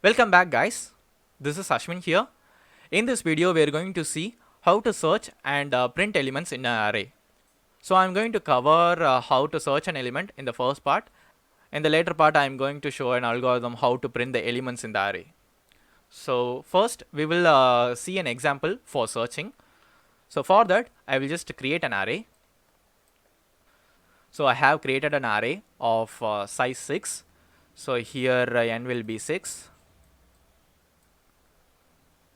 Welcome back guys, this is Ashwin here. In this video we are going to see how to search and print elements in an array. So I am going to cover how to search an element in the first part. In the later part I am going to show an algorithm how to print the elements in the array. So first we will see an example for searching. So for that I will just create an array. So I have created an array of size 6. So here n will be 6.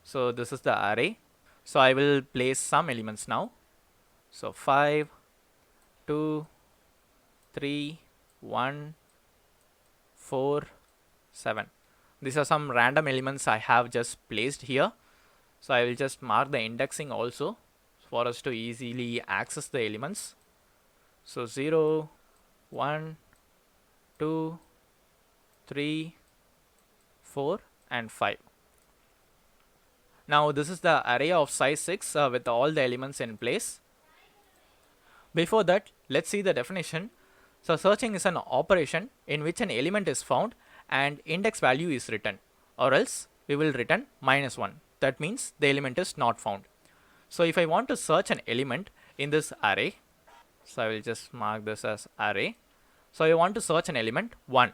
So this is the array. So I will place some elements now. So 5, 2, 3, 1, 4, 7. These are some random elements I have just placed here. So I will just mark the indexing also for us to easily access the elements. So 0, 1, 2, 3, 4 and 5. Now this is the array of size 6 with all the elements in place. Before that, let's see the definition. So searching is an operation in which an element is found and index value is written, or else we will return -1. That means the element is not found. So if I want to search an element in this array, so I will just mark this as array. So I want to search an element 1.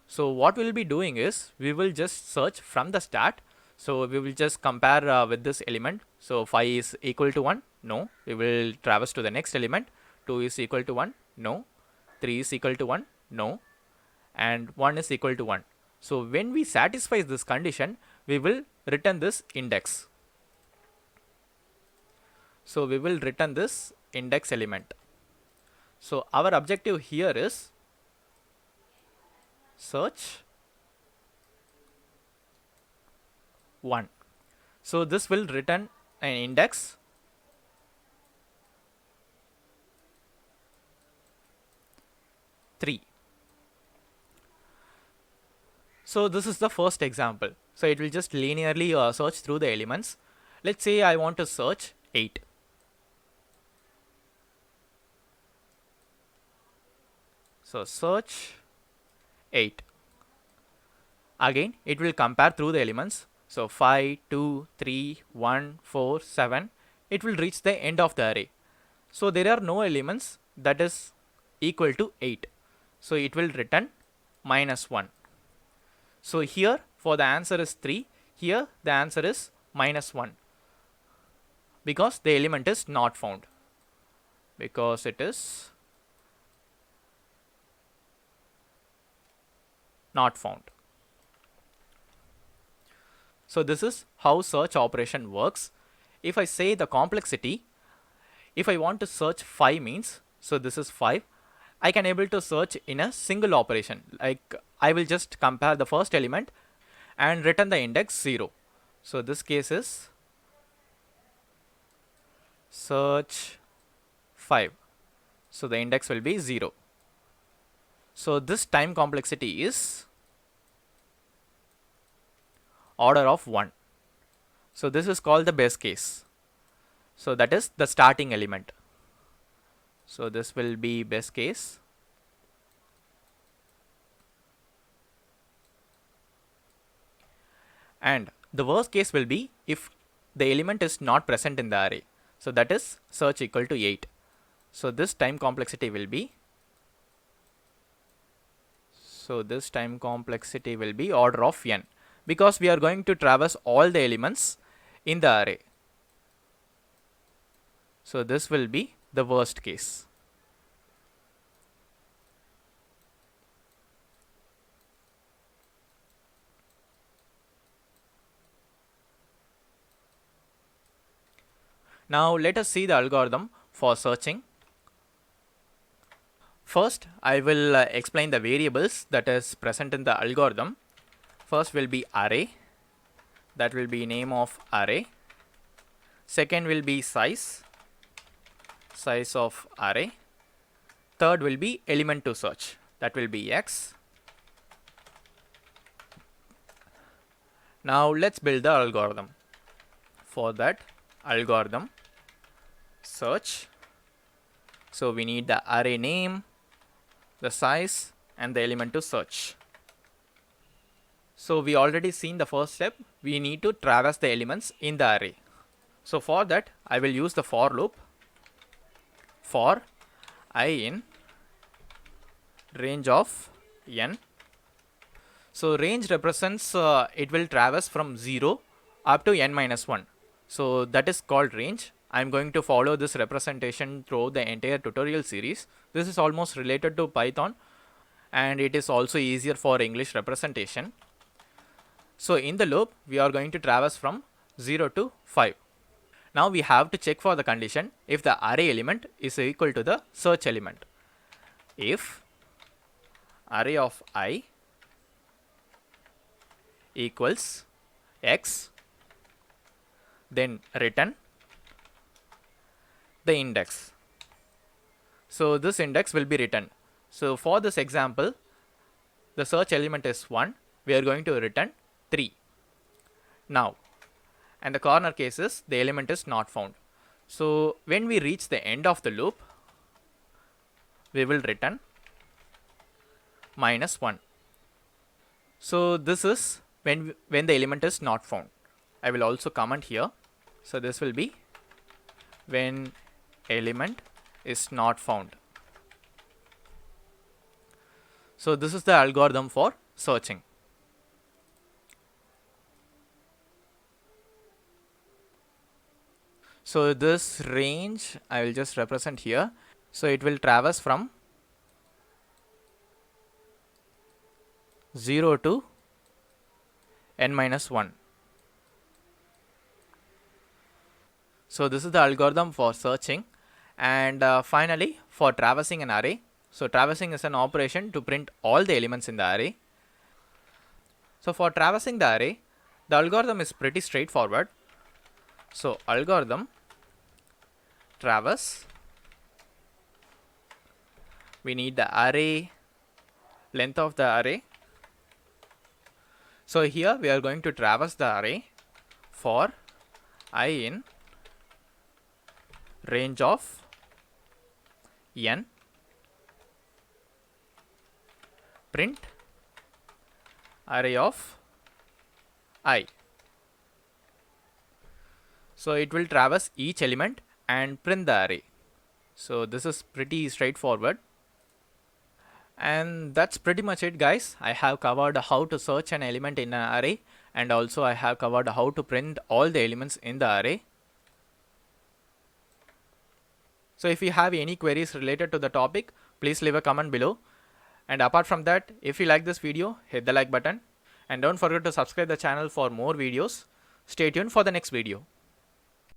So what we'll be doing is we will just search from the start. So we will just compare with this element. So 5 is equal to 1. No. We will traverse to the next element. 2 is equal to 1. No. 3 is equal to 1. No. And 1 is equal to 1. So when we satisfy this condition, we will return this index. So we will return this index element. So our objective here is search 1. So this will return an index 3. So this is the first example. So it will just linearly search through the elements. Let's say I want to search 8. So search 8. Again, it will compare through the elements. So 5, 2, 3, 1, 4, 7. It will reach the end of the array. So there are no elements that is equal to 8. So it will return -1. So here for the answer is 3. Here the answer is -1. Because the element is not found. Because it is not found. So this is how search operation works. If I say the complexity, if I want to search 5 means, so this is 5, I can able to search in a single operation. Like I will just compare the first element and return the index 0. So this case is search 5. So the index will be 0. So this time complexity is order of 1. So this is called the base case. So that is the starting element. So this will be base case. And the worst case will be if the element is not present in the array. So that is search equal to 8. So this time complexity will be, order of n, because we are going to traverse all the elements in the array. So this will be the worst case. Now let us see the algorithm for searching. First, I will explain the variables that is present in the algorithm. First will be array. That will be name of array. Second will be size of array. Third will be element to search. That will be x. Now let's build the algorithm. For that algorithm, search. So we need the array name, the size and the element to search. So we already seen the first step. We need to traverse the elements in the array. So for that, I will use the for loop for I in range of n. So range represents it will traverse from 0 up to n minus 1. So that is called range. I am going to follow this representation throughout the entire tutorial series. This is almost related to Python, and it is also easier for English representation. So in the loop, we are going to traverse from 0 to 5. Now we have to check for the condition if the array element is equal to the search element. If array of I equals x, then return the index. So this index will be written. So for this example, the search element is 1. We are going to return 3. Now, and the corner case is the element is not found. So when we reach the end of the loop, we will return -1. So this is when the element is not found. I will also comment here. So this will be when element is not found. So this is the algorithm for searching. So this range I will just represent here. So it will traverse from 0 to n minus 1. So this is the algorithm for searching. And finally, for traversing an array. So traversing is an operation to print all the elements in the array. So for traversing the array, the algorithm is pretty straightforward. So algorithm traverse, we need the array length of the array. So here we are going to traverse the array for I in range of n, print array of I. So it will traverse each element and print the array. So this is pretty straightforward. And that's pretty much it, guys. I have covered how to search an element in an array, and also I have covered how to print all the elements in the array. So if you have any queries related to the topic, please leave a comment below. And apart from that, if you like this video, hit the like button and don't forget to subscribe the channel for more videos. Stay tuned for the next video.